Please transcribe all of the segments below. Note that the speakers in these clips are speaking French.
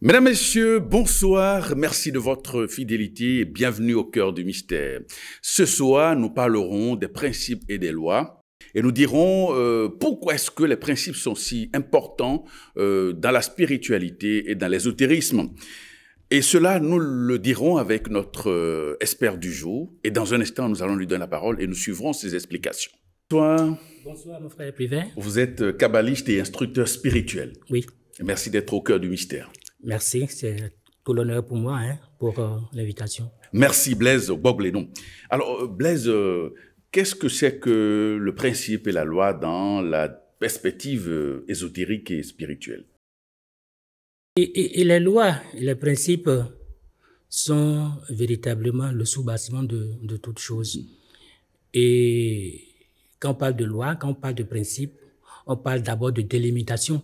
Mesdames, Messieurs, bonsoir, merci de votre fidélité et bienvenue au cœur du mystère. Ce soir, nous parlerons des principes et des lois et nous dirons pourquoi est-ce que les principes sont si importants dans la spiritualité et dans l'ésotérisme. Et cela, nous le dirons avec notre expert du jour et dans un instant, nous allons lui donner la parole et nous suivrons ses explications. Bonsoir. Bonsoir, mon frère Privé. Vous êtes kabbaliste et instructeur spirituel. Oui. Merci d'être au cœur du mystère. Merci, c'est tout l'honneur pour moi, pour l'invitation. Merci Blaise Boglénon. Alors Blaise, qu'est-ce que c'est que le principe et la loi dans la perspective ésotérique et spirituelle? Et les lois et les principes sont véritablement le sous-bassement de toute chose. Et quand on parle de loi, quand on parle de principe, on parle d'abord de délimitation.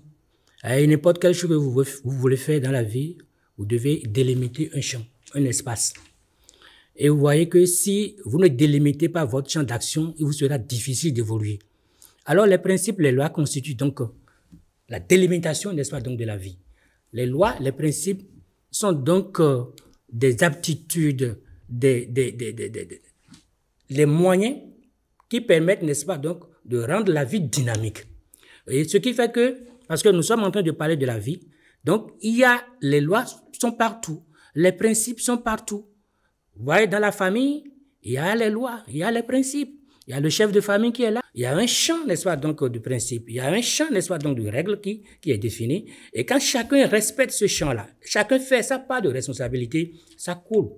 À n'importe quelle chose que vous voulez faire dans la vie, vous devez délimiter un champ, un espace. Et vous voyez que si vous ne délimitez pas votre champ d'action, il vous sera difficile d'évoluer. Alors les principes, les lois constituent donc la délimitation, n'est-ce pas, donc de la vie. Les lois, les principes sont donc des aptitudes, les moyens qui permettent, n'est-ce pas, donc de rendre la vie dynamique. Et ce qui fait que, parce que nous sommes en train de parler de la vie, donc il y a, les lois sont partout, les principes sont partout. Vous voyez, dans la famille, il y a les lois, il y a les principes, il y a le chef de famille qui est là, il y a un champ, n'est-ce pas, donc de principes, il y a un champ, n'est-ce pas, donc de règles qui est défini, et quand chacun respecte ce champ-là, chacun fait sa part de responsabilité, ça coule,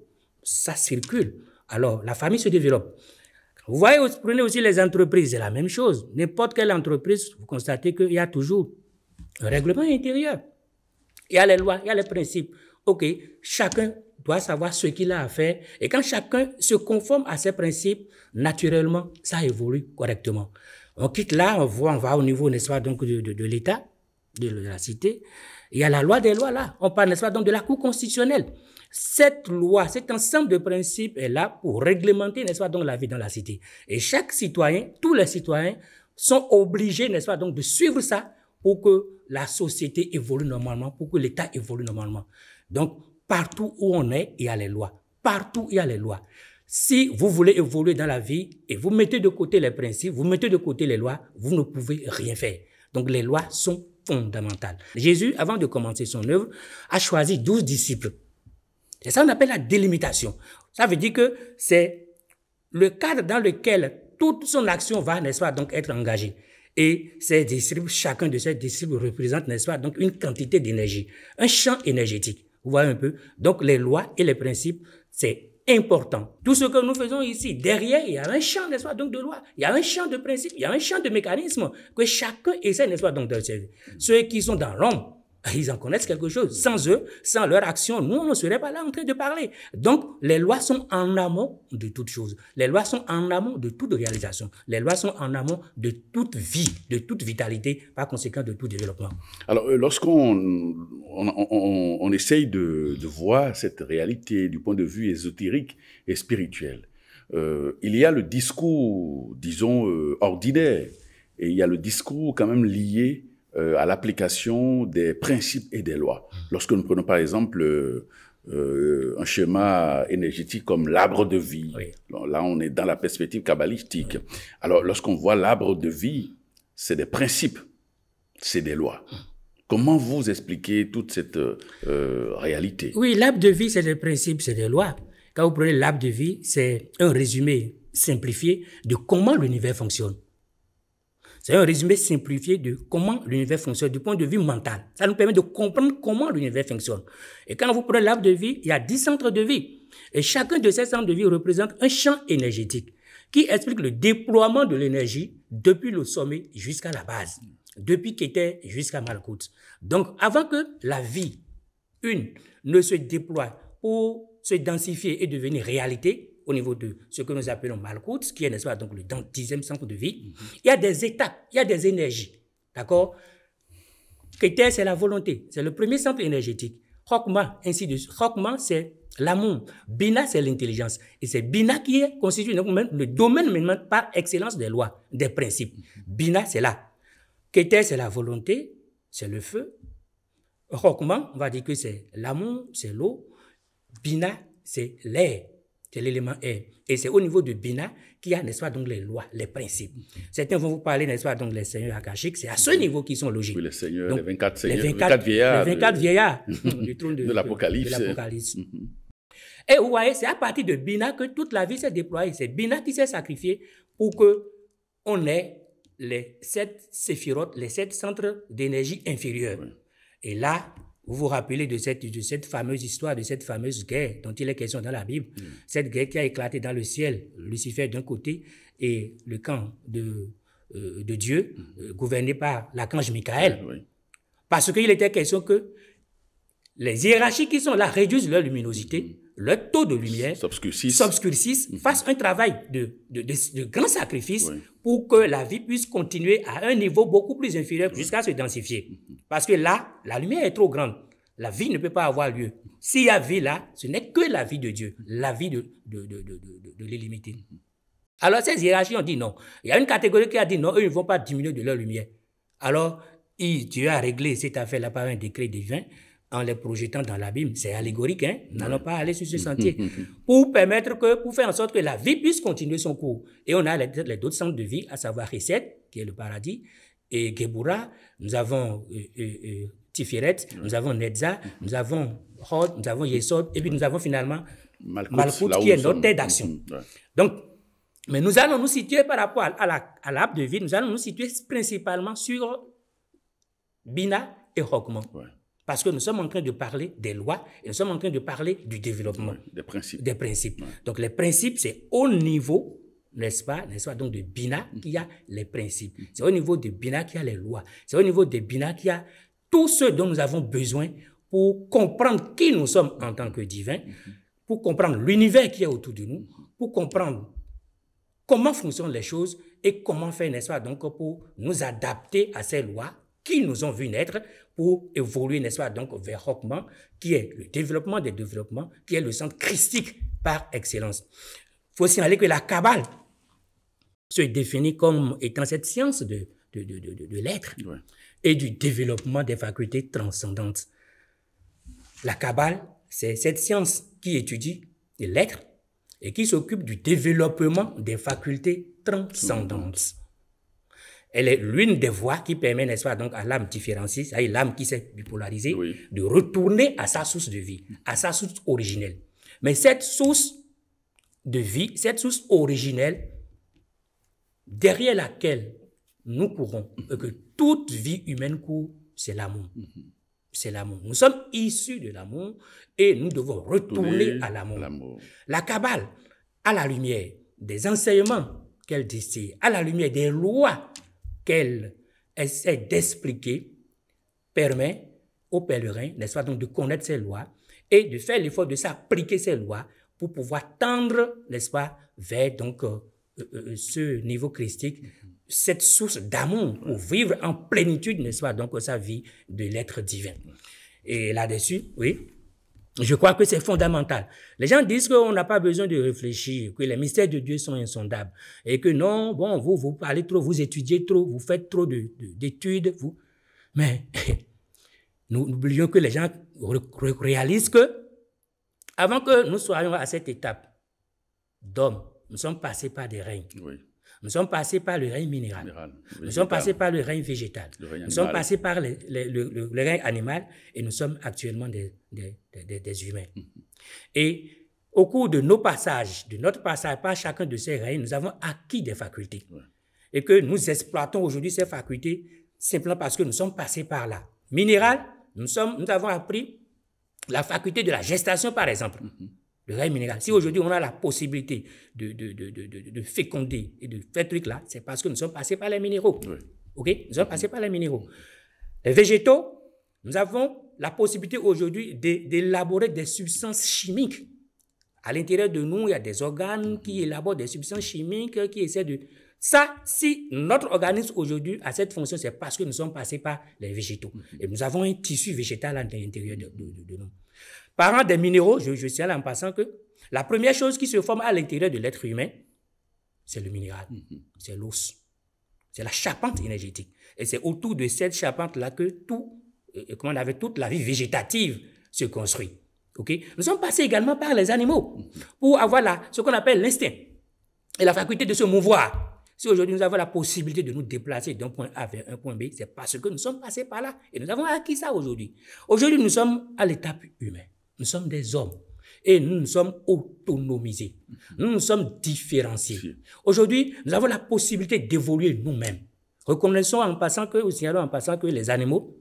ça circule, alors la famille se développe. Vous voyez, vous prenez aussi les entreprises, c'est la même chose. N'importe quelle entreprise, vous constatez qu'il y a toujours un règlement intérieur. Il y a les lois, il y a les principes. OK, chacun doit savoir ce qu'il a à faire. Et quand chacun se conforme à ces principes, naturellement, ça évolue correctement. On quitte là, on va au niveau, n'est-ce pas, donc de l'État, de la cité. Il y a la loi des lois là. On parle, n'est-ce pas, donc de la Cour constitutionnelle. Cette loi, cet ensemble de principes est là pour réglementer, n'est-ce pas, donc la vie dans la cité. Et chaque citoyen, tous les citoyens sont obligés, n'est-ce pas, donc de suivre ça pour que la société évolue normalement, pour que l'État évolue normalement. Donc, partout où on est, il y a les lois. Partout, il y a les lois. Si vous voulez évoluer dans la vie et vous mettez de côté les principes, vous mettez de côté les lois, vous ne pouvez rien faire. Donc, les lois sont fondamentales. Jésus, avant de commencer son œuvre, a choisi 12 disciples. C'est ça qu'on appelle la délimitation. Ça veut dire que c'est le cadre dans lequel toute son action va, n'est-ce pas, donc être engagée. Et ces disciples, chacun de ces disciples représente, n'est-ce pas, donc une quantité d'énergie, un champ énergétique. Vous voyez un peu? Donc les lois et les principes, c'est important. Tout ce que nous faisons ici, derrière, il y a un champ, n'est-ce pas, donc de lois, il y a un champ de principes, il y a un champ de mécanismes que chacun essaie, n'est-ce pas, donc d'observer. Ceux qui sont dans l'ombre, ils en connaissent quelque chose. Sans eux, sans leur action, nous, on ne serait pas là en train de parler. Donc, les lois sont en amont de toute chose. Les lois sont en amont de toute réalisation. Les lois sont en amont de toute vie, de toute vitalité, par conséquent de tout développement. Alors, lorsqu'on on essaye de voir cette réalité du point de vue ésotérique et spirituel, il y a le discours, disons, ordinaire, et il y a le discours quand même lié à l'application des principes et des lois. Lorsque nous prenons par exemple un schéma énergétique comme l'arbre de vie, oui. Là on est dans la perspective kabbalistique. Oui. Alors lorsqu'on voit l'arbre de vie, c'est des principes, c'est des lois. Comment vous expliquez toute cette réalité? Oui, l'arbre de vie, c'est des principes, c'est des lois. Quand vous prenez l'arbre de vie, c'est un résumé simplifié de comment l'univers fonctionne. C'est un résumé simplifié de comment l'univers fonctionne du point de vue mental. Ça nous permet de comprendre comment l'univers fonctionne. Et quand vous prenez l'arbre de vie, il y a 10 centres de vie. Et chacun de ces centres de vie représente un champ énergétique qui explique le déploiement de l'énergie depuis le sommet jusqu'à la base, depuis Kéter jusqu'à Malkout. Donc, avant que la vie, ne se déploie pour se densifier et devenir réalité, au niveau de ce que nous appelons Malkout, qui est, n'est-ce pas, donc le 10e centre de vie, il y a des étapes, il y a des énergies, d'accord? Kéter, c'est la volonté, c'est le premier centre énergétique. Chokma, ainsi de suite. Chokma, c'est l'amour. Bina, c'est l'intelligence. Et c'est Bina qui est constitué le domaine maintenant par excellence des lois, des principes. Bina, c'est là. Kéter, c'est la volonté, c'est le feu. Rockman, on va dire que c'est l'amour, c'est l'eau. Bina, c'est l'air, c'est l'élément air. Et c'est au niveau de Bina qu'il y a, n'est-ce pas, donc les lois, les principes. Certains vont vous parler, n'est-ce pas, donc les seigneurs akashiques, c'est à ce niveau qu'ils sont logiques. Oui, les seigneurs, donc, les 24 seigneurs, les 24 vieillards. Les 24 vieillards du trône de l'Apocalypse. Et vous voyez, c'est à partir de Bina que toute la vie s'est déployée. C'est Bina qui s'est sacrifié pour qu'on ait les 7 séphirotes, les 7 centres d'énergie inférieurs. Oui. Et là, vous vous rappelez de cette fameuse histoire, de cette fameuse guerre dont il est question dans la Bible. Cette guerre qui a éclaté dans le ciel, Lucifer d'un côté et le camp de Dieu, gouverné par l'archange Michael. Oui. Parce qu'il était question que les hiérarchies qui sont là réduisent leur luminosité, leur taux de lumière, s'obscurcissent, fassent un travail de grand sacrifice pour que la vie puisse continuer à un niveau beaucoup plus inférieur jusqu'à se densifier. Parce que là, la lumière est trop grande. La vie ne peut pas avoir lieu. S'il y a vie là, ce n'est que la vie de Dieu, la vie de l'illimité. Alors ces hiérarchies ont dit non. Il y a une catégorie qui a dit non, eux ne vont pas diminuer de leur lumière. Alors, Dieu a réglé cette affaire-là par un décret divin, en les projetant dans l'abîme. C'est allégorique, hein? N'allons pas aller sur ce sentier. Pour faire en sorte que la vie puisse continuer son cours. Et on a les d'autres centres de vie, à savoir Reset, qui est le paradis, et Gebura, nous avons Tiferet, nous avons Netza, nous avons Hod, nous avons Yesod, et puis nous avons finalement Malkout, qui est notre terre d'action. Donc, mais nous allons nous situer par rapport à l'arbre de vie, nous allons nous situer principalement sur Bina et Rockman. Parce que nous sommes en train de parler des lois et nous sommes en train de parler du développement. Des principes. Donc les principes, c'est au niveau, n'est-ce pas, donc de Bina qu'il y a les principes. C'est au niveau de Bina qu'il y a les lois. C'est au niveau de Bina qu'il y a tout ce dont nous avons besoin pour comprendre qui nous sommes en tant que divins, pour comprendre l'univers qui est autour de nous, pour comprendre comment fonctionnent les choses et comment faire, n'est-ce pas, donc pour nous adapter à ces lois qui nous ont vu naître pour évoluer, n'est-ce pas, donc vers Rockman, qui est le développement des développements, qui est le centre christique par excellence. Il faut signaler que la Kabbale se définit comme étant cette science de l'être et du développement des facultés transcendantes. La Kabbale, c'est cette science qui étudie l'être et qui s'occupe du développement des facultés transcendantes. Elle est l'une des voies qui permet, n'est-ce pas, donc à l'âme différenciée, c'est-à-dire l'âme qui s'est bipolarisée, de retourner à sa source de vie, à sa source originelle. Mais cette source de vie, cette source originelle, derrière laquelle nous courons, et que toute vie humaine court, c'est l'amour. C'est l'amour. Nous sommes issus de l'amour et nous devons retourner à l'amour. La Kabbale, à la lumière des enseignements qu'elle distille, à la lumière des lois qu'elle essaie d'expliquer, permet aux pèlerins, n'est-ce pas, donc de connaître ces lois et de faire l'effort de s'appliquer ces lois pour pouvoir tendre, n'est-ce pas, vers donc ce niveau christique, cette source d'amour pour vivre en plénitude, n'est-ce pas, donc sa vie de l'être divin. Et là-dessus, oui, je crois que c'est fondamental. Les gens disent qu'on n'a pas besoin de réfléchir, que les mystères de Dieu sont insondables et que non, bon, vous parlez trop, vous étudiez trop, vous faites trop d'études, vous. Mais nous oublions que les gens réalisent que avant que nous soyons à cette étape d'homme, nous sommes passés par des règnes. Nous sommes passés par le règne minéral. Nous sommes passés par le règne végétal. Nous sommes passés par le règne animal et nous sommes actuellement des humains. Et au cours de nos passages, de notre passage par chacun de ces règnes, nous avons acquis des facultés. Et que nous exploitons aujourd'hui ces facultés simplement parce que nous sommes passés par là. Minéral, nous avons appris la faculté de la gestation, par exemple. Le règne minéral. Si aujourd'hui on a la possibilité de féconder et de faire truc là, c'est parce que nous sommes passés par les minéraux. Ok? Nous sommes passés par les minéraux. Les végétaux, nous avons la possibilité aujourd'hui d'élaborer des substances chimiques. À l'intérieur de nous, il y a des organes qui élaborent des substances chimiques, qui essaient de... Ça, si notre organisme aujourd'hui a cette fonction, c'est parce que nous sommes passés par les végétaux. Et nous avons un tissu végétal à l'intérieur de nous. Parlant des minéraux, je signale en passant que la première chose qui se forme à l'intérieur de l'être humain, c'est le minéral, c'est l'os, c'est la charpente énergétique. Et c'est autour de cette charpente-là que tout comment on avait toute la vie végétative se construit. Okay? Nous sommes passés également par les animaux pour avoir ce qu'on appelle l'instinct et la faculté de se mouvoir. Si aujourd'hui nous avons la possibilité de nous déplacer d'un point A vers un point B, c'est parce que nous sommes passés par là et nous avons acquis ça aujourd'hui. Aujourd'hui, nous sommes à l'étape humaine. Nous sommes des hommes et nous nous sommes autonomisés. Nous nous sommes différenciés. Aujourd'hui, nous avons la possibilité d'évoluer nous-mêmes. Reconnaissons en passant que, ou signalons en passant que les animaux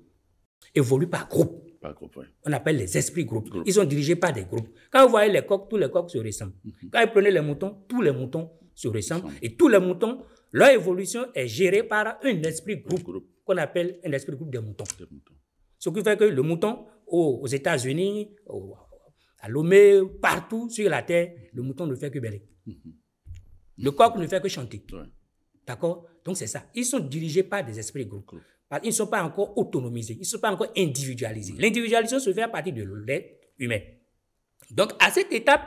évoluent par groupe. Oui. On appelle les esprits groupes. Ils sont dirigés par des groupes. Quand vous voyez les coqs, tous les coqs se ressemblent. Quand vous prenez les moutons, tous les moutons se ressemblent. Et tous les moutons, leur évolution est gérée par un esprit groupe qu'on appelle un esprit groupe des moutons. Ce qui fait que le mouton, aux États-Unis, à Lomé, partout sur la terre, le mouton ne fait que bêler. Le coq ne fait que chanter. D'accord? Donc c'est ça. Ils sont dirigés par des esprits groupes. Ils ne sont pas encore autonomisés. Ils ne sont pas encore individualisés. L'individualisation se fait à partir de l'être humain. Donc à cette étape,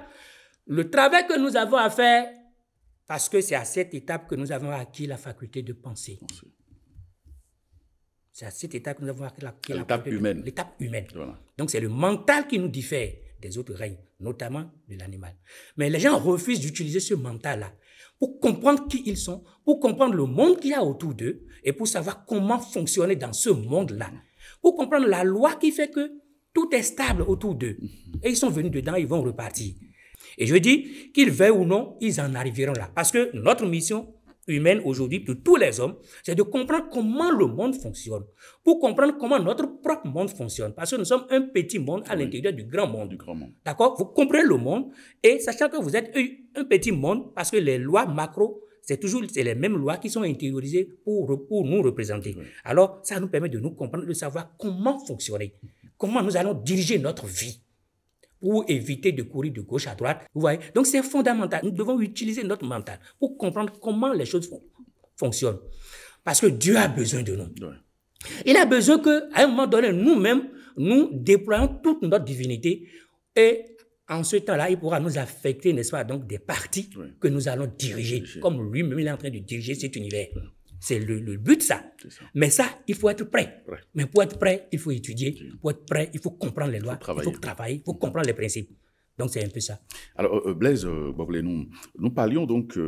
le travail que nous avons à faire, parce que c'est à cette étape que nous avons acquis la faculté de penser. C'est à cette étape que nous avons acquis l'étape humaine. L'étape humaine. Voilà. Donc c'est le mental qui nous diffère des autres règnes, notamment de l'animal. Mais les gens refusent d'utiliser ce mental-là pour comprendre qui ils sont, pour comprendre le monde qu'il y a autour d'eux et pour savoir comment fonctionner dans ce monde-là. Pour comprendre la loi qui fait que tout est stable autour d'eux. Et ils sont venus dedans, ils vont repartir. Et je dis qu'ils veuillent ou non, ils en arriveront là. Parce que notre mission humaine aujourd'hui, de tous les hommes, c'est de comprendre comment le monde fonctionne. Pour comprendre comment notre propre monde fonctionne. Parce que nous sommes un petit monde à l'intérieur du grand monde. D'accord? Vous comprenez le monde et sachant que vous êtes un petit monde, parce que les lois macro, c'est les mêmes lois qui sont intériorisées pour nous représenter. Oui. Alors, ça nous permet de nous comprendre, de savoir comment fonctionner. Comment nous allons diriger notre vie pour éviter de courir de gauche à droite. Vous voyez? Donc, c'est fondamental. Nous devons utiliser notre mental pour comprendre comment les choses fonctionnent. Parce que Dieu a besoin de nous. Oui. Il a besoin qu'à un moment donné, nous-mêmes, nous déployons toute notre divinité et en ce temps-là, il pourra nous affecter, n'est-ce pas, donc des parties que nous allons diriger, comme lui-même il est en train de diriger cet univers. Oui. C'est le but, ça. Mais ça, il faut être prêt. Ouais. Mais pour être prêt, il faut étudier. Pour être prêt, il faut comprendre les lois. Il faut travailler. Il faut comprendre les principes. Donc, c'est un peu ça. Alors, Blaise Boblé, nous parlions donc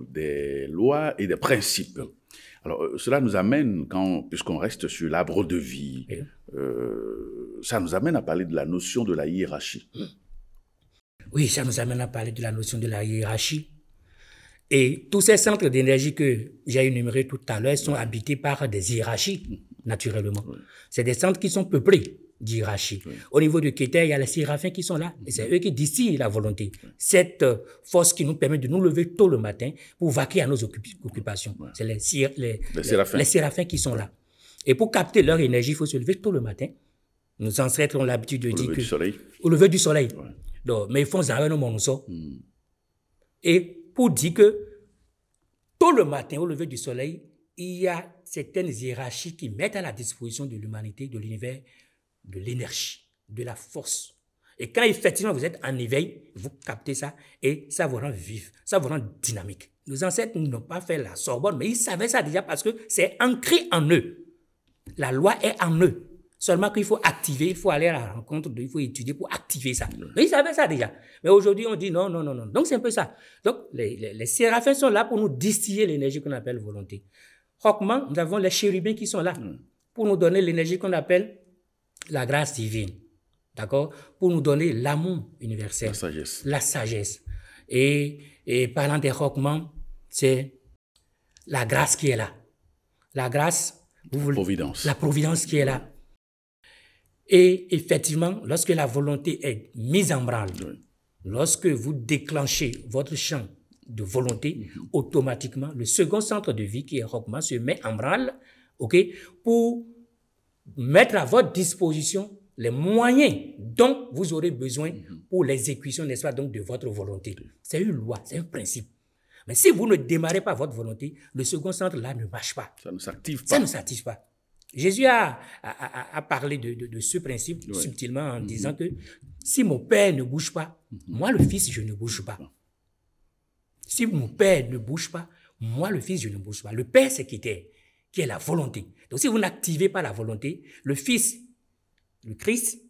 des lois et des principes. Alors, cela nous amène, puisqu'on reste sur l'arbre de vie, ça nous amène à parler de la notion de la hiérarchie. Oui, ça nous amène à parler de la notion de la hiérarchie. Et tous ces centres d'énergie que j'ai énumérés tout à l'heure sont habités par des hiérarchies, naturellement. Oui. C'est des centres qui sont peuplés d'hiérarchies. Oui. Au niveau de Kéter, il y a les séraphins qui sont là, et c'est eux qui distillent la volonté. Oui. Cette force qui nous permet de nous lever tôt le matin pour vaquer à nos occupations. Oui. C'est les séraphins qui sont là. Et pour capter leur énergie, il faut se lever tôt le matin. Nos ancêtres ont l'habitude de dire que... Au lever du soleil. Oui. Donc, mais ils font ça, nous sommes. Et pour dire que tôt le matin, au lever du soleil, il y a certaines hiérarchies qui mettent à la disposition de l'humanité, de l'univers, de l'énergie, de la force. Et quand effectivement vous êtes en éveil, vous captez ça et ça vous rend vif, ça vous rend dynamique. Nos ancêtres n'ont pas fait la Sorbonne, mais ils savaient ça déjà parce que c'est ancré en eux. La loi est en eux. Seulement qu'il faut activer, il faut aller à la rencontre, il faut étudier pour activer ça. Mais ils savaient ça déjà. Mais aujourd'hui, on dit non. Donc, c'est un peu ça. Donc, les séraphins sont là pour nous distiller l'énergie qu'on appelle volonté. Roquement, nous avons les chérubins qui sont là pour nous donner l'énergie qu'on appelle la grâce divine. D'accord? Pour nous donner l'amour universel. La sagesse. Et parlant des roquements, c'est la grâce qui est là. La grâce. La providence qui est là. Et effectivement, lorsque la volonté est mise en branle, lorsque vous déclenchez votre champ de volonté, automatiquement, le second centre de vie qui est Roquement se met en branle, pour mettre à votre disposition les moyens dont vous aurez besoin pour l'exécution, n'est-ce pas, donc de votre volonté. C'est une loi, c'est un principe. Mais si vous ne démarrez pas votre volonté, le second centre-là ne marche pas. Ça ne s'active pas. Ça ne s'active pas. Jésus a parlé de ce principe subtilement en disant que si mon Père ne bouge pas, moi le Fils, je ne bouge pas. Si mon Père ne bouge pas, moi le Fils, je ne bouge pas. Le Père, c'est qui est la volonté. Donc si vous n'activez pas la volonté, le Fils le Christ,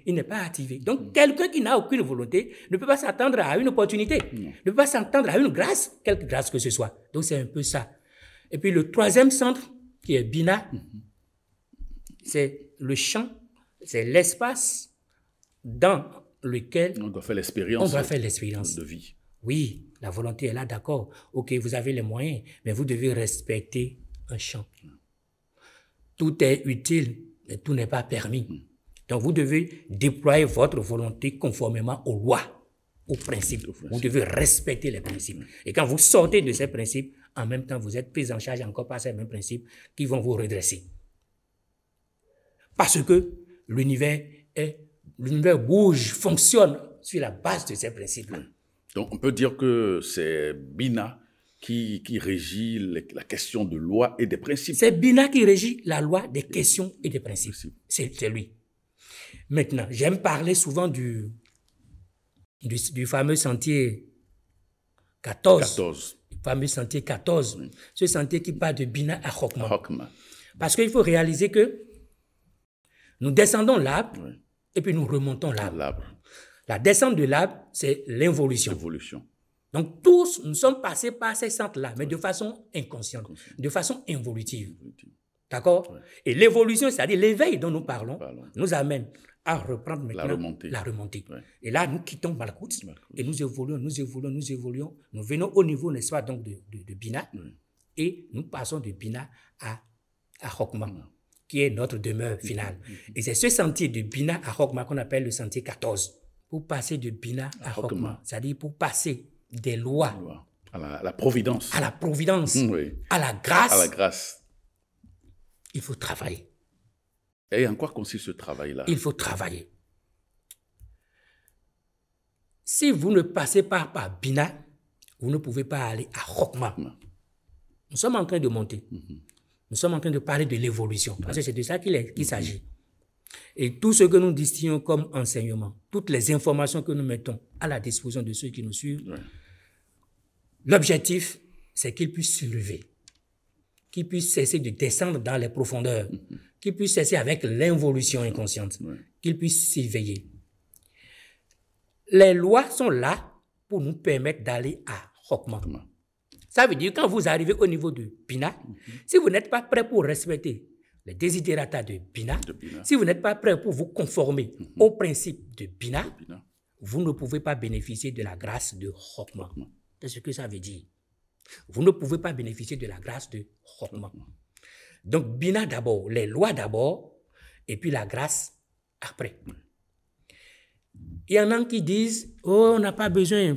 il n'est pas activé. Donc, quelqu'un qui n'a aucune volonté ne peut pas s'attendre à une opportunité, ne peut pas s'attendre à une grâce, quelque grâce que ce soit. Donc, c'est un peu ça. Et puis, le troisième centre, qui est Bina, c'est le champ, c'est l'espace dans lequel on doit faire l'expérience de vie. Oui, la volonté est là, d'accord. Ok, vous avez les moyens, mais vous devez respecter un champ. Tout est utile, mais tout n'est pas permis. Donc, vous devez déployer votre volonté conformément aux lois, aux principes. Vous devez respecter les principes. Et quand vous sortez de ces principes, en même temps, vous êtes pris en charge encore par ces mêmes principes qui vont vous redresser. Parce que l'univers bouge, fonctionne sur la base de ces principes. Donc, on peut dire que c'est Bina qui régit la question de loi et des principes. C'est Bina qui régit la loi des questions et des principes. C'est lui. Maintenant, j'aime parler souvent du fameux sentier 14. Le fameux sentier 14. Oui. Ce sentier qui part de Bina à Hokma. Parce qu'il faut réaliser que nous descendons l'arbre, oui, et puis nous remontons l'arbre. La descente de l'arbre, c'est l'involution. Donc, tous, nous sommes passés par ces centres-là, mais de façon inconsciente, de façon involutive. D'accord? Ouais. Et l'évolution, c'est-à-dire l'éveil dont nous parlons, nous amène à reprendre maintenant la remontée. Ouais. Et là, nous quittons Malkout et nous évoluons. Nous venons au niveau, n'est-ce pas, donc de Bina, ouais, et nous passons de Bina à Hokma, ouais, qui est notre demeure finale. Et c'est ce sentier de Bina à Hokma qu'on appelle le sentier 14. Pour passer de Bina à Hokma, c'est-à-dire pour passer des lois à la providence. À la providence, oui, à la grâce. À la grâce. Il faut travailler. Et en quoi consiste ce travail-là? Il faut travailler. Si vous ne passez pas par Bina, vous ne pouvez pas aller à Hokma. Nous sommes en train de monter. Nous sommes en train de parler de l'évolution. Parce que c'est de ça qu'il s'agit. Et tout ce que nous distillons comme enseignement, toutes les informations que nous mettons à la disposition de ceux qui nous suivent, ouais, l'objectif, c'est qu'ils puissent se lever, qu'ils puissent cesser de descendre dans les profondeurs, qu'ils puissent cesser avec l'involution inconsciente, ouais, qu'ils puissent s'éveiller. Les lois sont là pour nous permettre d'aller à Hokma. Ça veut dire quand vous arrivez au niveau de Bina, si vous n'êtes pas prêt pour respecter les desiderata de Bina, si vous n'êtes pas prêt pour vous conformer au principe de Bina, vous ne pouvez pas bénéficier de la grâce de Hokma. C'est ce que ça veut dire. Vous ne pouvez pas bénéficier de la grâce de Hokma. Donc Bina d'abord, les lois d'abord, et puis la grâce après. Il y en a qui disent, oh, on n'a pas besoin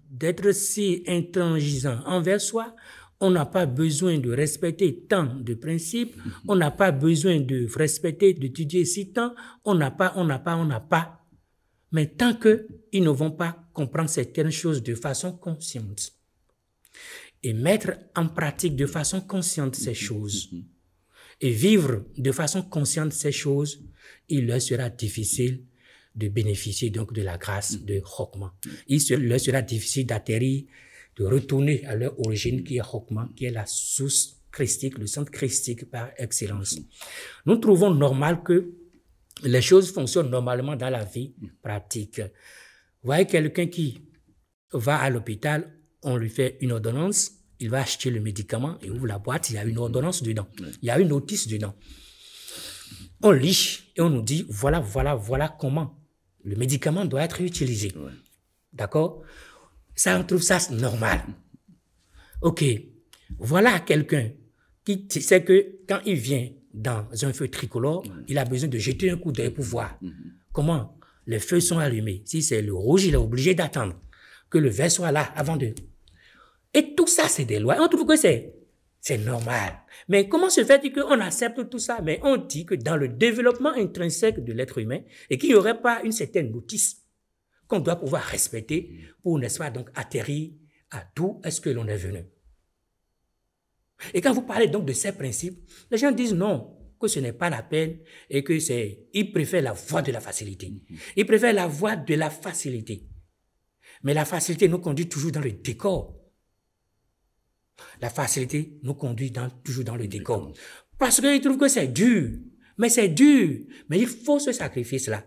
d'être si intransigeant envers soi, on n'a pas besoin de respecter tant de principes, on n'a pas besoin de respecter, d'étudier si tant, on n'a pas. Mais tant qu'ils ne vont pas comprendre certaines choses de façon consciente et mettre en pratique de façon consciente ces choses et vivre de façon consciente ces choses, il leur sera difficile de bénéficier donc de la grâce de Hokma. Il leur sera difficile d'atterrir, de retourner à leur origine qui est Hokma, qui est la source christique, le centre christique par excellence. Nous trouvons normal que les choses fonctionnent normalement dans la vie pratique. Vous voyez quelqu'un qui va à l'hôpital, on lui fait une ordonnance, il va acheter le médicament, il ouvre la boîte, il y a une ordonnance dedans, il y a une notice dedans. On lit et on nous dit, voilà comment le médicament doit être utilisé. D'accord? Ça, on trouve ça normal. Ok. Voilà quelqu'un qui sait que quand il vient dans un feu tricolore, il a besoin de jeter un coup d'œil pour voir comment les feux sont allumés. Si c'est le rouge, il est obligé d'attendre que le vert soit là avant de... Et tout ça, c'est des lois. On trouve que c'est normal. Mais comment se fait-il qu'on accepte tout ça? Mais on dit que dans le développement intrinsèque de l'être humain, et qu'il n'y aurait pas une certaine notice qu'on doit pouvoir respecter pour, n'est-ce pas, donc atterrir à d'où est-ce que l'on est venu. Et quand vous parlez donc de ces principes, les gens disent non, que ce n'est pas la peine et que ils préfèrent la voie de la facilité. Ils préfèrent la voie de la facilité. Mais la facilité nous conduit toujours dans le décor. La facilité nous conduit toujours dans le décor. Parce qu'ils trouvent que c'est dur. Mais c'est dur. Mais il faut ce sacrifice-là.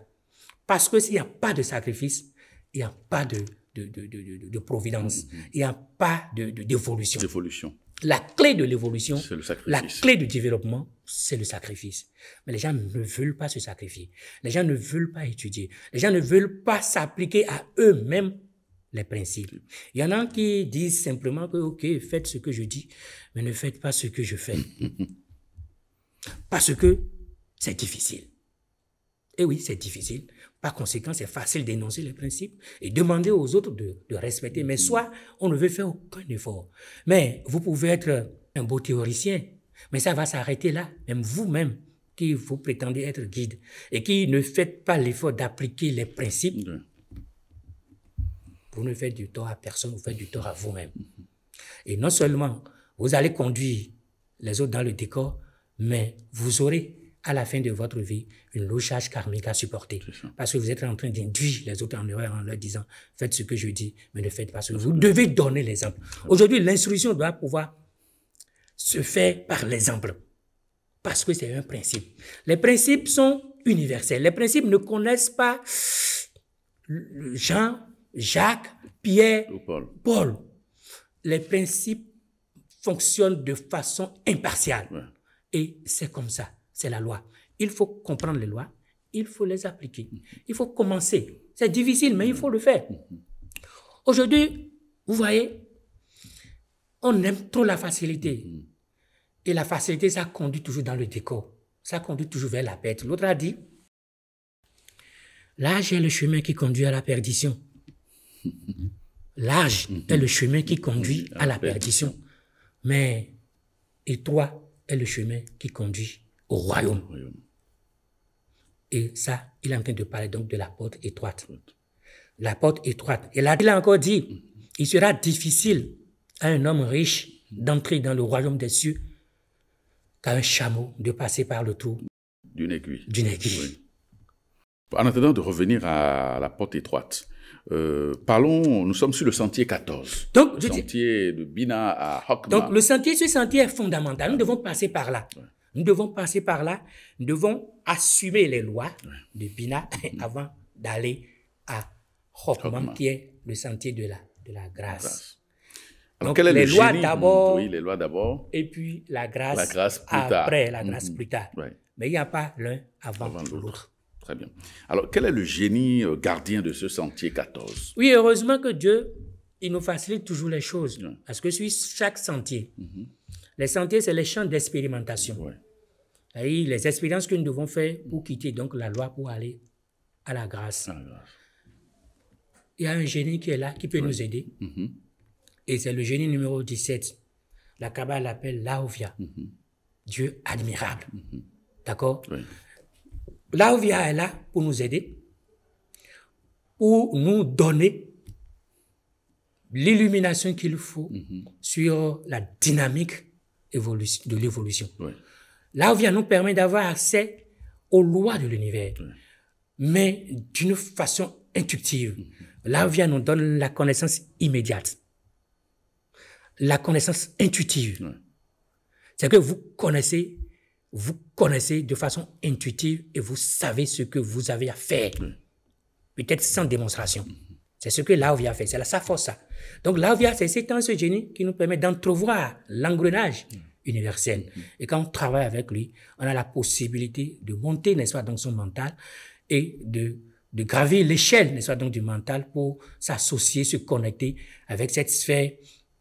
Parce que s'il n'y a pas de sacrifice, il n'y a pas de providence. Il n'y a pas d'évolution. La clé de l'évolution, c'est le sacrifice. La clé du développement, c'est le sacrifice. Mais les gens ne veulent pas se sacrifier. Les gens ne veulent pas étudier. Les gens ne veulent pas s'appliquer à eux-mêmes les principes. Il y en a qui disent simplement que, OK, faites ce que je dis, mais ne faites pas ce que je fais. Parce que c'est difficile. Et oui, c'est difficile. Par conséquent, c'est facile d'énoncer les principes et demander aux autres de respecter. Mais soit on ne veut faire aucun effort. Mais vous pouvez être un beau théoricien, mais ça va s'arrêter là. Même vous-même, qui vous prétendez être guide et qui ne faites pas l'effort d'appliquer les principes, vous ne faites du tort à personne, vous faites du tort à vous-même. Et non seulement vous allez conduire les autres dans le décor, mais vous aurez à la fin de votre vie une lourde charge karmique à supporter. Parce que vous êtes en train d'induire les autres en erreur en leur disant « Faites ce que je dis, mais ne faites pas ce que vous devez donner l'exemple. » Aujourd'hui, l'instruction doit pouvoir se faire par l'exemple. Parce que c'est un principe. Les principes sont universels. Les principes ne connaissent pas Jean, Jacques, Pierre, Paul. Les principes fonctionnent de façon impartiale. Ouais. Et c'est comme ça. C'est la loi. Il faut comprendre les lois, il faut les appliquer. Il faut commencer. C'est difficile, mais il faut le faire. Aujourd'hui, vous voyez, on aime trop la facilité. Et la facilité, ça conduit toujours dans le décor. Ça conduit toujours vers la perte. L'autre a dit, l'âge est le chemin qui conduit à la perdition. L'âge est le chemin qui conduit à la perdition. Mais étroit est le chemin qui conduit au royaume. Et ça, il est en train de parler donc de la porte étroite. La porte étroite. Et là, il a encore dit, il sera difficile à un homme riche d'entrer dans le royaume des cieux qu'à un chameau de passer par le trou d'une aiguille. Oui. En attendant de revenir à la porte étroite, parlons, nous sommes sur le sentier 14. Donc, le sentier de Bina à Hokma. Donc, ce sentier est fondamental. Nous devons passer par là. Ouais. Nous devons passer par là. Nous devons assumer les lois de Bina avant d'aller à Hokma, qui est le sentier de la grâce. Alors, donc, quel est les le lois génie? d'abord. Oui, les lois d'abord. Et puis la grâce plus après, tard. la grâce plus tard. Ouais. Mais il n'y a pas l'un avant l'autre. Très bien. Alors, quel est le génie gardien de ce sentier 14? Oui, heureusement que Dieu, il nous facilite toujours les choses. Ouais. Parce que sur chaque sentier, les sentiers, c'est les champs d'expérimentation. Ouais. Et les expériences que nous devons faire pour quitter donc la loi pour aller à la grâce. Il y a un génie qui est là, qui peut nous aider. Et c'est le génie numéro 17. La Kabbale l'appelle Laovia. Dieu admirable. D'accord? Oui. Laovia est là pour nous aider, pour nous donner l'illumination qu'il faut sur la dynamique de l'évolution. Oui. Laovia nous permet d'avoir accès aux lois de l'univers, mais d'une façon intuitive. Laovia nous donne la connaissance immédiate. La connaissance intuitive. C'est que vous connaissez de façon intuitive et vous savez ce que vous avez à faire. Peut-être sans démonstration. C'est ce que Laovia fait. C'est sa force, ça. Donc, Laovia, c'est ce génie qui nous permet d'entrevoir l'engrenage universel. Et quand on travaille avec lui, on a la possibilité de monter, n'est-ce pas, dans son mental et de gravir l'échelle, n'est-ce pas, donc du mental pour s'associer, se connecter avec cette sphère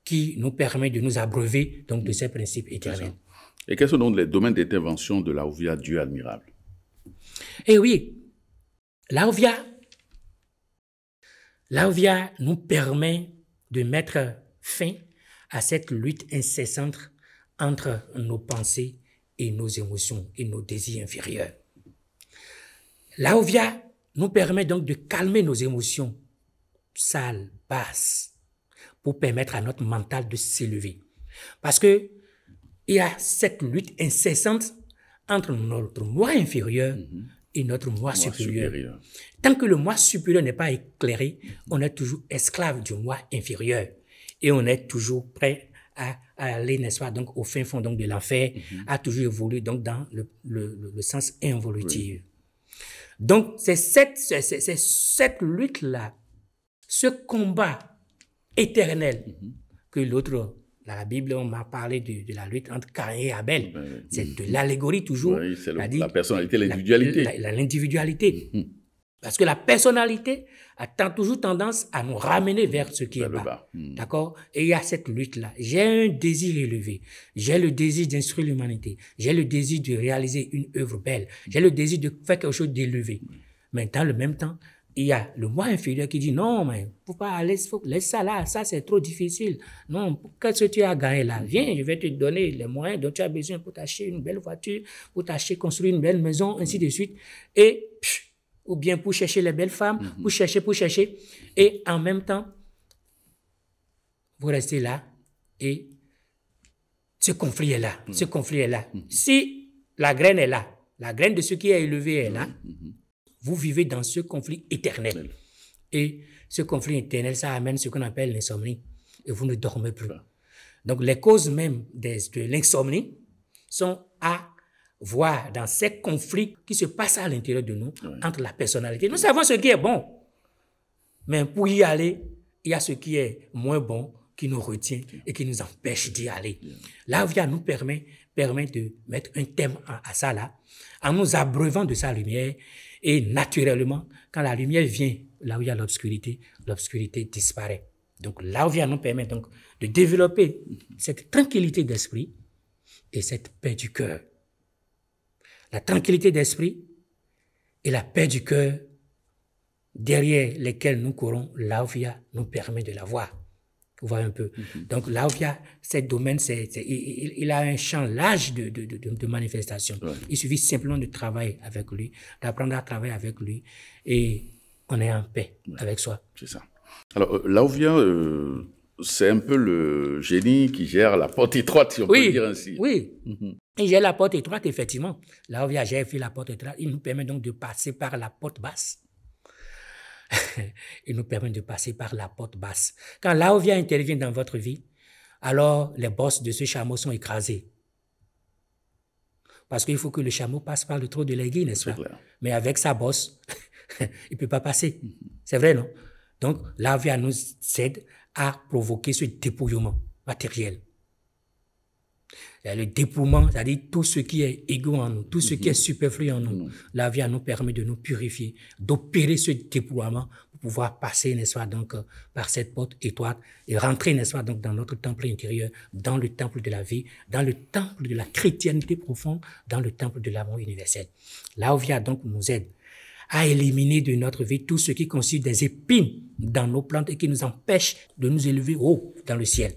qui nous permet de nous abreuver donc de ces principes éternels. Et quels sont donc les domaines d'intervention de Laovia, Dieu admirable? Eh oui, Laovia nous permet de mettre fin à cette lutte incessante entre nos pensées et nos émotions et nos désirs inférieurs. Laovia nous permet donc de calmer nos émotions sales, basses, pour permettre à notre mental de s'élever. Parce que il y a cette lutte incessante entre notre moi inférieur et notre moi supérieur. Tant que le moi supérieur n'est pas éclairé, on est toujours esclave du moi inférieur. Et on est toujours prêt à aller, n'est-ce pas, donc au fin fond donc de l'enfer, a toujours évolué donc dans le sens involutif. Oui. Donc c'est cette lutte-là, ce combat éternel que l'autre, dans la Bible, on m'a parlé de la lutte entre Caïn et Abel. C'est de l'allégorie toujours. Oui, c'est la personnalité, l'individualité. L'individualité. Parce que la personnalité a toujours tendance à nous ramener vers ce qui est bas. D'accord? Et il y a cette lutte-là. J'ai un désir élevé. J'ai le désir d'instruire l'humanité. J'ai le désir de réaliser une œuvre belle. J'ai le désir de faire quelque chose d'élevé. Mais dans le même temps, il y a le moi inférieur qui dit non, mais faut pas aller, laisse ça là, ça c'est trop difficile. Non, qu'est-ce que tu as gagné là? Viens, je vais te donner les moyens dont tu as besoin pour t'acheter une belle voiture, pour t'acheter, construire une belle maison, ainsi de suite. Et, ou bien pour chercher les belles femmes, pour chercher. Et en même temps, vous restez là et ce conflit est là. Ce conflit est là. Si la graine est là, la graine de ce qui est élevé est là, vous vivez dans ce conflit éternel. Et ce conflit éternel, ça amène ce qu'on appelle l'insomnie. Et vous ne dormez plus. Donc, les causes même de l'insomnie sont à voir dans ces conflits qui se passent à l'intérieur de nous, entre la personnalité. Nous savons ce qui est bon. Mais pour y aller, il y a ce qui est moins bon qui nous retient et qui nous empêche d'y aller. L'Avia nous permet de mettre un thème à ça là, en nous abreuvant de sa lumière. Et naturellement, quand la lumière vient, là où il y a l'obscurité disparaît. Donc l'Avia nous permet donc de développer cette tranquillité d'esprit et cette paix du cœur. La tranquillité d'esprit et la paix du cœur derrière lesquels nous courons, l'Avia nous permet de l'avoir. Vous voyez un peu. Donc l'Avia, ce domaine, il a un champ large de manifestation. Il suffit simplement de travailler avec lui, d'apprendre à travailler avec lui et on est en paix avec soi. C'est ça. Alors l'Avia, c'est un peu le génie qui gère la porte étroite, si on peut dire ainsi. Oui, il gère la porte étroite, effectivement. L'Avia gère la porte étroite. Il nous permet donc de passer par la porte basse. Il nous permet de passer par la porte basse. Quand l'Avia intervient dans votre vie, alors les bosses de ce chameau sont écrasées. Parce qu'il faut que le chameau passe par le trou de l'aiguille, n'est-ce pas? Mais avec sa bosse, il ne peut pas passer. C'est vrai, non? Donc, l'Avia nous aide à provoquer ce dépouillement matériel. Le dépouillement, c'est-à-dire tout ce qui est égo en nous, tout ce qui est superflu en nous. L'Avia nous permet de nous purifier, d'opérer ce dépouillement pour pouvoir passer, n'est-ce pas, donc, par cette porte étroite et rentrer, n'est-ce pas, donc, dans notre temple intérieur, dans le temple de la vie, dans le temple de la chrétienté profonde, dans le temple de l'amour universel. L'Avia, donc, nous aide à éliminer de notre vie tout ce qui constitue des épines dans nos plantes et qui nous empêche de nous élever haut dans le ciel.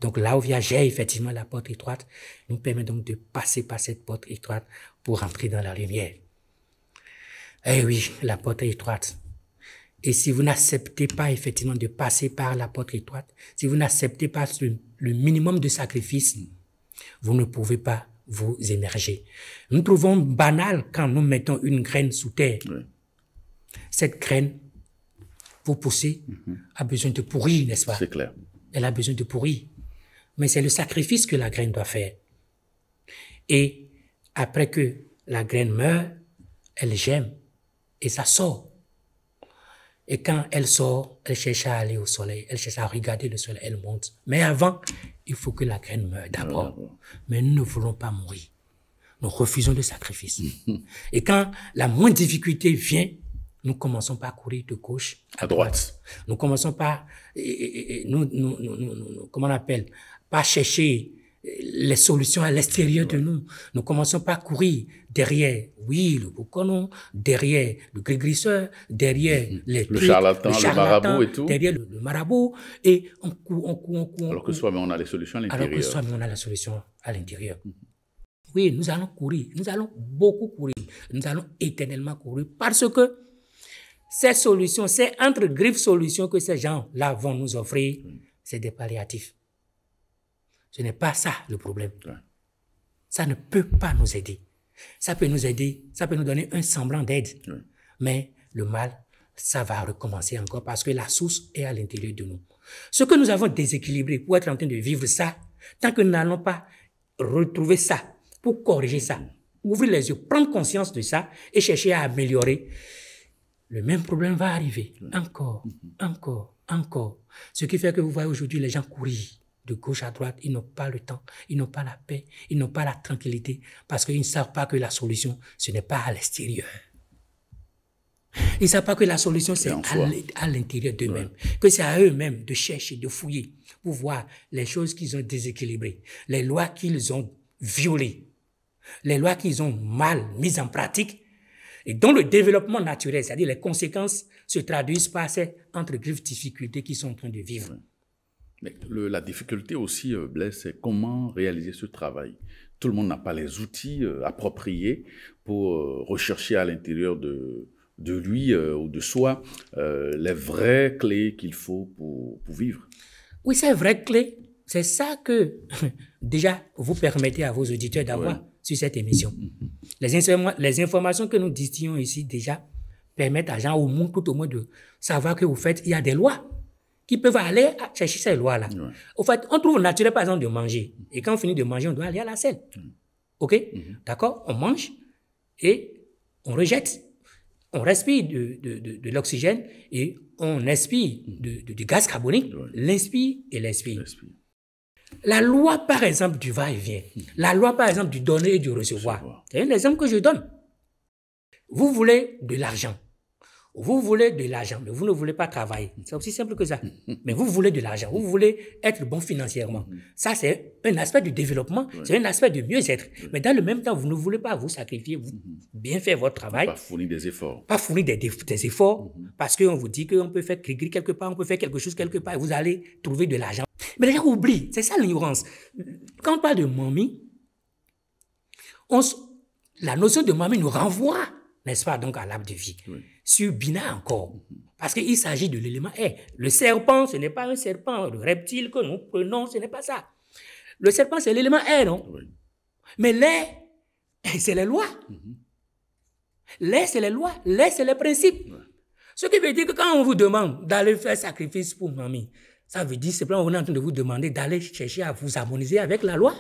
Donc là où gère effectivement la porte étroite, nous permet donc de passer par cette porte étroite pour entrer dans la lumière. Eh oui, la porte est étroite. Et si vous n'acceptez pas effectivement de passer par la porte étroite, si vous n'acceptez pas le minimum de sacrifice, vous ne pouvez pas vous émerger. Nous trouvons banal quand nous mettons une graine sous terre. Cette graine, pour pousser, a besoin de pourrir, n'est-ce pas? C'est clair. Elle a besoin de pourrir. Mais c'est le sacrifice que la graine doit faire. Et après que la graine meurt, elle germe et ça sort. Et quand elle sort, elle cherche à aller au soleil, elle cherche à regarder le soleil, elle monte. Mais avant, il faut que la graine meure d'abord. Mais nous ne voulons pas mourir. Nous refusons le sacrifice. Et quand la moindre difficulté vient, nous commençons par courir de gauche à droite. Nous commençons par, comment on appelle, pas chercher les solutions à l'extérieur de nous. Nous commençons par courir derrière, le bouconon, derrière le grégrisseur, derrière le charlatan, le marabout et tout. Derrière le marabout, et on court. Alors que soi-même on a les solutions à l'intérieur. Alors que soi-même on a la solution à l'intérieur. Oui, nous allons courir, nous allons beaucoup courir, nous allons éternellement courir parce que ces solutions, ces entre-griffes solutions que ces gens-là vont nous offrir, c'est des palliatifs. Ce n'est pas ça le problème. Ça ne peut pas nous aider. Ça peut nous aider, ça peut nous donner un semblant d'aide. Mais le mal, ça va recommencer encore parce que la source est à l'intérieur de nous. Ce que nous avons déséquilibré pour être en train de vivre ça, tant que nous n'allons pas retrouver ça, pour corriger ça, ouvrir les yeux, prendre conscience de ça et chercher à améliorer, le même problème va arriver. Encore, encore, encore. Ce qui fait que vous voyez aujourd'hui les gens courir de gauche à droite, ils n'ont pas le temps, ils n'ont pas la paix, ils n'ont pas la tranquillité parce qu'ils ne savent pas que la solution, ce n'est pas à l'extérieur. Ils ne savent pas que la solution, c'est à l'intérieur d'eux-mêmes, que c'est à eux-mêmes de chercher, de fouiller pour voir les choses qu'ils ont déséquilibrées, les lois qu'ils ont violées, les lois qu'ils ont mal mises en pratique et dont le développement naturel, c'est-à-dire les conséquences, se traduisent par ces entre-griffes difficultés qu'ils sont en train de vivre. Mais la difficulté aussi, Blaise, c'est comment réaliser ce travail. Tout le monde n'a pas les outils appropriés pour rechercher à l'intérieur de lui ou de soi les vraies clés qu'il faut pour vivre. Oui, ces vraies clés, c'est ça que déjà vous permettez à vos auditeurs d'avoir sur cette émission. Les informations que nous distillons ici déjà permettent à gens au monde, tout au moins, de savoir que vous faites, il y a des lois qui peuvent aller chercher ces lois-là. Au fait, on trouve naturel, par exemple, de manger. Et quand on finit de manger, on doit aller à la selle. OK? D'accord? On mange et on rejette. On respire de l'oxygène et on expire du gaz carbonique, l'inspire et l'expire. La loi, par exemple, du va-et-vient, la loi, par exemple, du donner et du recevoir, c'est un exemple que je donne. Vous voulez de l'argent. Vous voulez de l'argent, mais vous ne voulez pas travailler. C'est aussi simple que ça. Mais vous voulez de l'argent, vous voulez être bon financièrement. Ça, c'est un aspect du développement, c'est un aspect du mieux-être. Mais dans le même temps, vous ne voulez pas vous sacrifier, vous bien faire votre travail. Pas fournir des efforts. Pas fournir des efforts, parce qu'on vous dit qu'on peut faire gris quelque part, on peut faire quelque chose quelque part, et vous allez trouver de l'argent. Mais les gens oublient, c'est ça l'ignorance. Quand on parle de mamie, la notion de mamie nous renvoie, n'est-ce pas, donc à l'arbre de vie. Sur Bina encore. Parce qu'il s'agit de l'élément air. Le serpent, ce n'est pas un serpent. Le reptile que nous prenons, ce n'est pas ça. Le serpent, c'est l'élément air, non? Mais l'air, c'est les lois. L'air, c'est les lois. L'air, c'est les principes. Ce qui veut dire que quand on vous demande d'aller faire sacrifice pour mamie, ça veut dire simplement qu'on est en train de vous demander d'aller chercher à vous harmoniser avec la loi.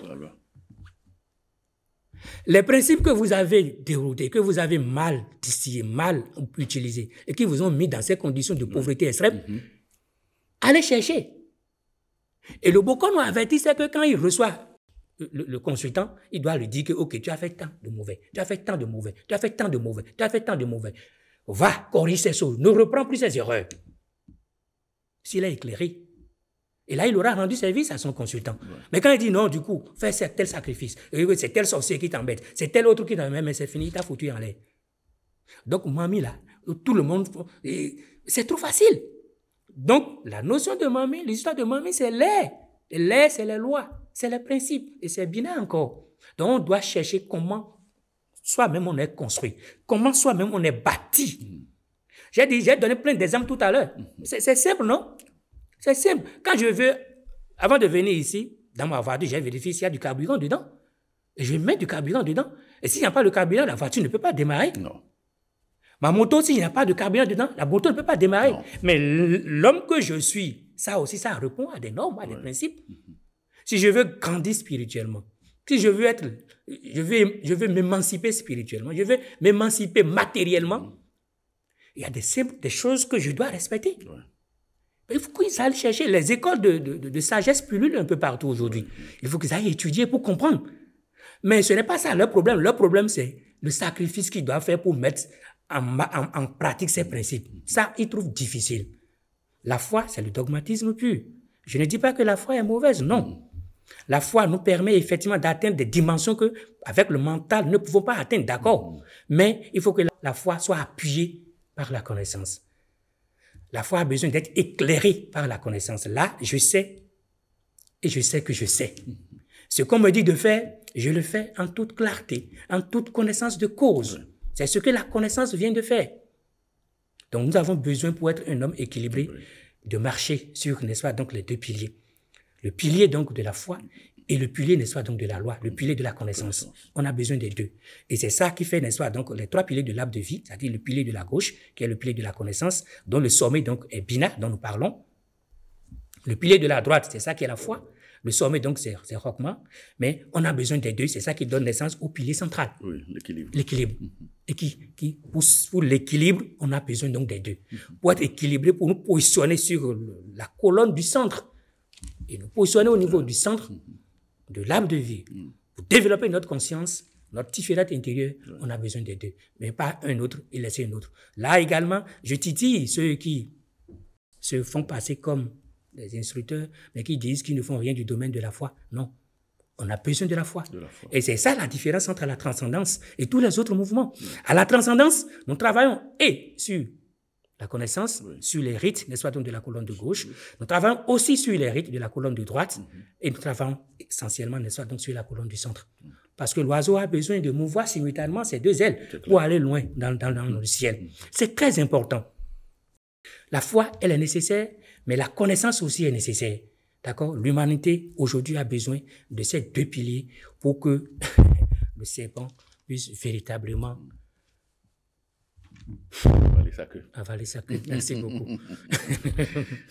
Les principes que vous avez déroutés, que vous avez mal distillés, mal utilisés, et qui vous ont mis dans ces conditions de pauvreté extrême, allez chercher. Et le Bokon nous avertit, c'est que quand il reçoit le consultant, il doit lui dire que, OK, tu as fait tant de mauvais, tu as fait tant de mauvais, tu as fait tant de mauvais, tu as fait tant de mauvais. Va, corrige ces choses, ne reprends plus ces erreurs. S'il est éclairé, et là, il aura rendu service à son consultant. Mais quand il dit non, du coup, fais tel sacrifice, c'est tel sorcier qui t'embête, c'est tel autre qui t'embête, mais c'est fini, il t'a foutu en l'air. Donc, mamie, là, tout le monde, c'est trop facile. Donc, la notion de mamie, l'histoire de mamie, c'est l'air. Et l'air, c'est les lois, c'est les principes, et c'est bien encore. Donc, on doit chercher comment soi-même on est construit, comment soi-même on est bâti. J'ai donné plein d'exemples tout à l'heure. C'est simple, non? C'est simple. Quand je veux, avant de venir ici, dans ma voiture, j'ai vérifié s'il y a du carburant dedans. Et je mets du carburant dedans. Et s'il n'y a pas de carburant, la voiture ne peut pas démarrer. Non. Ma moto, s'il n'y a pas de carburant dedans, la moto ne peut pas démarrer. Non. Mais l'homme que je suis, ça aussi, ça répond à des normes, à des principes. Si je veux grandir spirituellement, si je veux je veux m'émanciper spirituellement, je veux m'émanciper matériellement, il y a des choses que je dois respecter. Il faut qu'ils aillent chercher. Les écoles de sagesse pullulent un peu partout aujourd'hui. Il faut qu'ils aillent étudier pour comprendre. Mais ce n'est pas ça leur problème. Leur problème, c'est le sacrifice qu'ils doivent faire pour mettre en pratique ces principes. Ça, ils trouvent difficile. La foi, c'est le dogmatisme pur. Je ne dis pas que la foi est mauvaise, non. La foi nous permet effectivement d'atteindre des dimensions que, avec le mental, nous ne pouvons pas atteindre, d'accord. Mais il faut que la foi soit appuyée par la connaissance. La foi a besoin d'être éclairée par la connaissance. Là, je sais, et je sais que je sais. Ce qu'on me dit de faire, je le fais en toute clarté, en toute connaissance de cause. C'est ce que la connaissance vient de faire. Donc, nous avons besoin, pour être un homme équilibré, de marcher sur, n'est-ce pas, donc les deux piliers. Le pilier, donc, de la foi et le pilier, n'est-ce pas, donc de la loi, le pilier de la connaissance. On a besoin des deux. Et c'est ça qui fait, n'est-ce pas, donc les trois piliers de l'arbre de vie, c'est-à-dire le pilier de la gauche, qui est le pilier de la connaissance, dont le sommet donc est Bina, dont nous parlons. Le pilier de la droite, c'est ça qui est la foi. Le sommet, donc, c'est Rockman. Mais on a besoin des deux. C'est ça qui donne naissance au pilier central. Oui, l'équilibre. L'équilibre. Et pour l'équilibre, on a besoin donc des deux. Pour être équilibré, pour nous positionner sur la colonne du centre et nous positionner au niveau du centre de l'arbre de vie. Pour développer notre conscience, notre tiférate intérieur, on a besoin des deux. Mais pas un autre et laisser un autre. Là également, je titille ceux qui se font passer comme des instructeurs, mais qui disent qu'ils ne font rien du domaine de la foi. Non. On a besoin de la foi. Et c'est ça la différence entre la transcendance et tous les autres mouvements. À la transcendance, nous travaillons et sur la connaissance, sur les rites, n'est-ce pas, donc de la colonne de gauche. Nous travaillons aussi sur les rites de la colonne de droite et nous travaillons essentiellement, n'est-ce pas, donc sur la colonne du centre. Parce que l'oiseau a besoin de mouvoir simultanément ses deux ailes pour aller loin dans le ciel. C'est très important. La foi, elle est nécessaire, mais la connaissance aussi est nécessaire. D'accord? L'humanité, aujourd'hui, a besoin de ces deux piliers pour que le serpent puisse véritablement avaler sa queue. Merci beaucoup.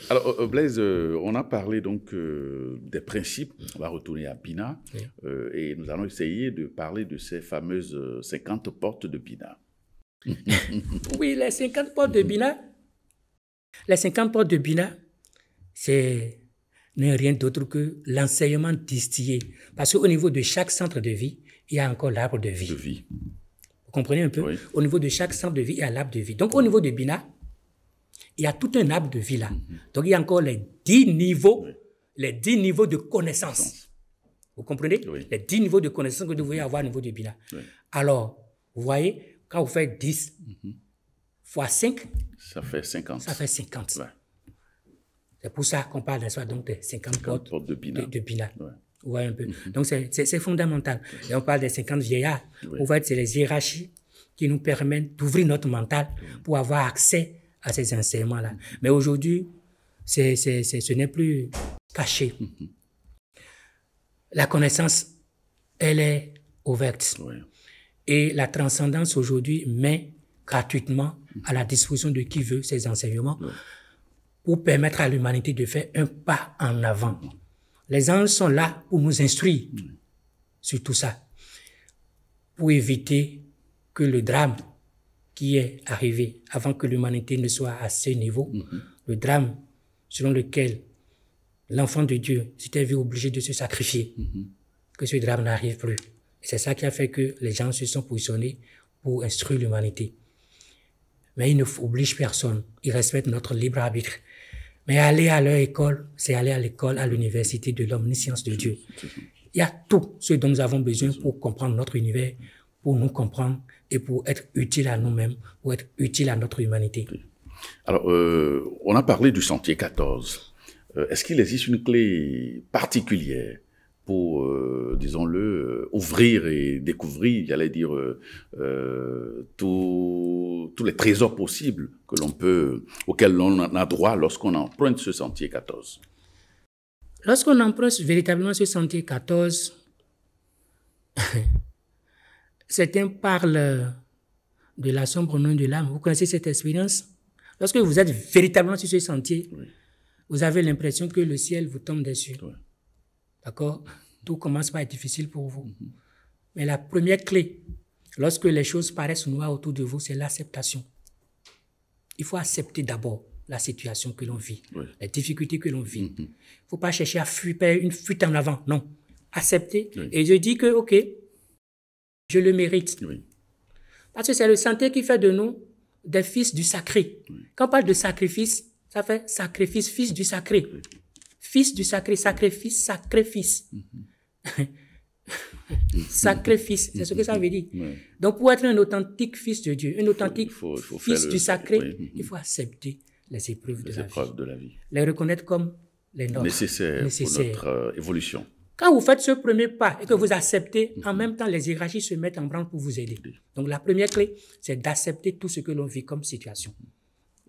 Alors, Blaise, on a parlé donc des principes. On va retourner à Bina et nous allons essayer de parler de ces fameuses 50 portes de Bina. Oui, les 50 portes de Bina. Les 50 portes de Bina, c'est rien d'autre que l'enseignement distillé. Parce qu'au niveau de chaque centre de vie, il y a encore l'arbre de vie. Vous comprenez un peu? Oui. Au niveau de chaque centre de vie, il y a l'arbre de vie. Donc, au niveau de Bina, il y a tout un arbre de vie là. Donc, il y a encore les 10 niveaux, les 10 niveaux de connaissance. Vous comprenez? Les 10 niveaux de connaissance que vous devez avoir au niveau de Bina. Alors, vous voyez, quand vous faites 10 fois 5, ça fait 50. Ça fait 50. Ouais. C'est pour ça qu'on parle donc de 50 portes de Bina. Vous voyez un peu. Donc, c'est fondamental. Et on parle des 50 vieillards. Vous voyez, c'est les hiérarchies qui nous permettent d'ouvrir notre mental pour avoir accès à ces enseignements-là. Mais aujourd'hui, ce n'est plus caché. La connaissance, elle est ouverte. Et la transcendance aujourd'hui met gratuitement à la disposition de qui veut ces enseignements pour permettre à l'humanité de faire un pas en avant. Les anges sont là pour nous instruire sur tout ça, pour éviter que le drame qui est arrivé avant que l'humanité ne soit à ce niveau, le drame selon lequel l'enfant de Dieu s'était vu obligé de se sacrifier, que ce drame n'arrive plus. C'est ça qui a fait que les gens se sont positionnés pour instruire l'humanité. Mais ils ne obligent personne. Ils respectent notre libre arbitre. Mais aller à leur école, c'est aller à l'école, à l'université de l'omniscience de Dieu. Il y a tout ce dont nous avons besoin pour comprendre notre univers, pour nous comprendre et pour être utile à nous-mêmes, pour être utile à notre humanité. Alors, on a parlé du sentier 14. Est-ce qu'il existe une clé particulière pour, disons-le, ouvrir et découvrir, j'allais dire, tous les trésors possibles auxquels l'on a droit lorsqu'on emprunte ce sentier 14? Lorsqu'on emprunte véritablement ce sentier 14, certains parlent de la sombre nuit de l'âme. Vous connaissez cette expérience? Lorsque vous êtes véritablement sur ce sentier, vous avez l'impression que le ciel vous tombe dessus. D'accord? Tout commence par être difficile pour vous. Mais la première clé, lorsque les choses paraissent noires autour de vous, c'est l'acceptation. Il faut accepter d'abord la situation que l'on vit, les difficultés que l'on vit. Il ne faut pas chercher à fuir une fuite en avant. Non. Accepter. Et je dis que, OK, je le mérite. Parce que c'est le sentier qui fait de nous des fils du sacré. Quand on parle de sacrifice, ça fait sacrifice, fils du sacré. Fils du sacré, sacrifice, sacrifice. Sacrifice, c'est ce que ça veut dire. Donc, pour être un authentique fils de Dieu, un authentique fils du sacré, il faut accepter les épreuves de la vie. Les reconnaître comme les nôtres. Nécessaires pour notre évolution. Quand vous faites ce premier pas et que vous acceptez, en même temps, les hiérarchies se mettent en branle pour vous aider. Donc, la première clé, c'est d'accepter tout ce que l'on vit comme situation.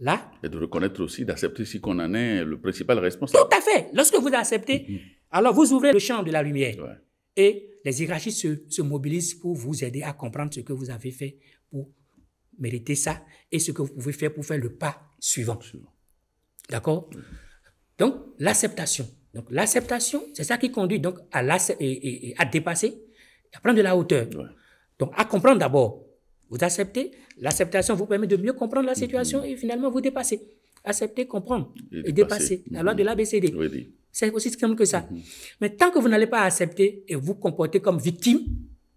Là. Et de reconnaître aussi, d'accepter si qu'on en est le principal responsable. Tout à fait. Lorsque vous acceptez, Alors, vous ouvrez le champ de la lumière. Ouais. Et les hiérarchies se mobilisent pour vous aider à comprendre ce que vous avez fait pour mériter ça et ce que vous pouvez faire pour faire le pas suivant. D'accord? Donc, l'acceptation. Donc, l'acceptation, c'est ça qui conduit donc à dépasser, à prendre de la hauteur. Ouais. Donc, à comprendre d'abord. Vous acceptez. L'acceptation vous permet de mieux comprendre la situation et finalement vous dépassez. Accepter, comprendre et dépasser. La loi de l'ABCD. Oui. C'est aussi simple que ça. Mais tant que vous n'allez pas accepter et vous comporter comme victime,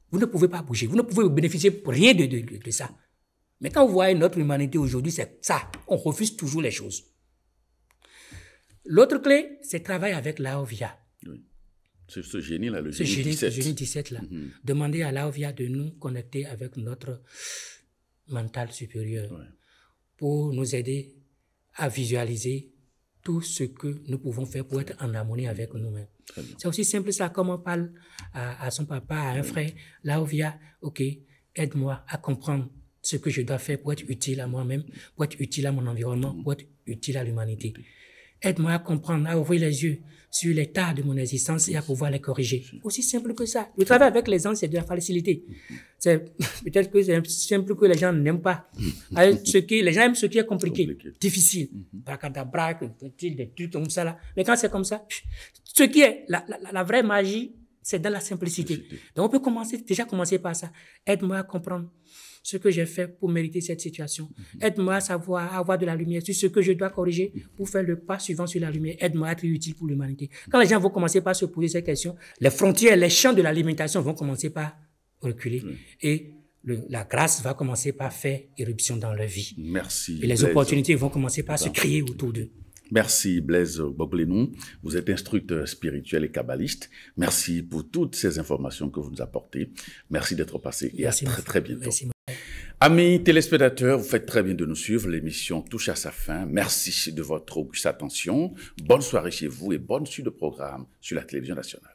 vous ne pouvez pas bouger. Vous ne pouvez bénéficier pour rien de ça. Mais quand vous voyez notre humanité aujourd'hui, c'est ça. On refuse toujours les choses. L'autre clé, c'est travailler avec l'AOVIA. Oui. C'est ce génie-là, le Ce génie 17. génie 17 là. Demander à l'AOVIA de nous connecter avec notre mental supérieur pour nous aider à visualiser tout ce que nous pouvons faire pour être en harmonie avec nous-mêmes. C'est aussi simple ça, comme on parle à son papa, à un frère, l'AOVIA, ok, aide-moi à comprendre ce que je dois faire pour être utile à moi-même, pour être utile à mon environnement, pour être utile à l'humanité. Aide-moi à comprendre, à ouvrir les yeux sur l'état de mon existence et à pouvoir les corriger. Aussi simple que ça. Le travail avec les gens, c'est de la facilité. Peut-être que c'est simple que les gens n'aiment pas. Les gens aiment ce qui est compliqué. Difficile. Bracadabra, des trucs comme ça là. Mais quand c'est comme ça, ce qui est la vraie magie, c'est dans la simplicité. Donc on peut déjà commencer par ça. Aide-moi à comprendre ce que j'ai fait pour mériter cette situation. Aide-moi à avoir de la lumière sur ce que je dois corriger pour faire le pas suivant sur la lumière. Aide-moi à être utile pour l'humanité. Quand les gens vont commencer par se poser ces questions, les frontières, les champs de la limitation vont commencer par reculer et la grâce va commencer par faire éruption dans leur vie. Merci. Et les opportunités vont commencer par se créer autour d'eux. Merci Blaise Gboblénou, vous êtes instructeur spirituel et kabbaliste. Merci pour toutes ces informations que vous nous apportez. Merci d'être passé et à très bientôt. Merci. Amis téléspectateurs, vous faites très bien de nous suivre. L'émission touche à sa fin. Merci de votre auguste attention. Bonne soirée chez vous et bonne suite de programme sur la télévision nationale.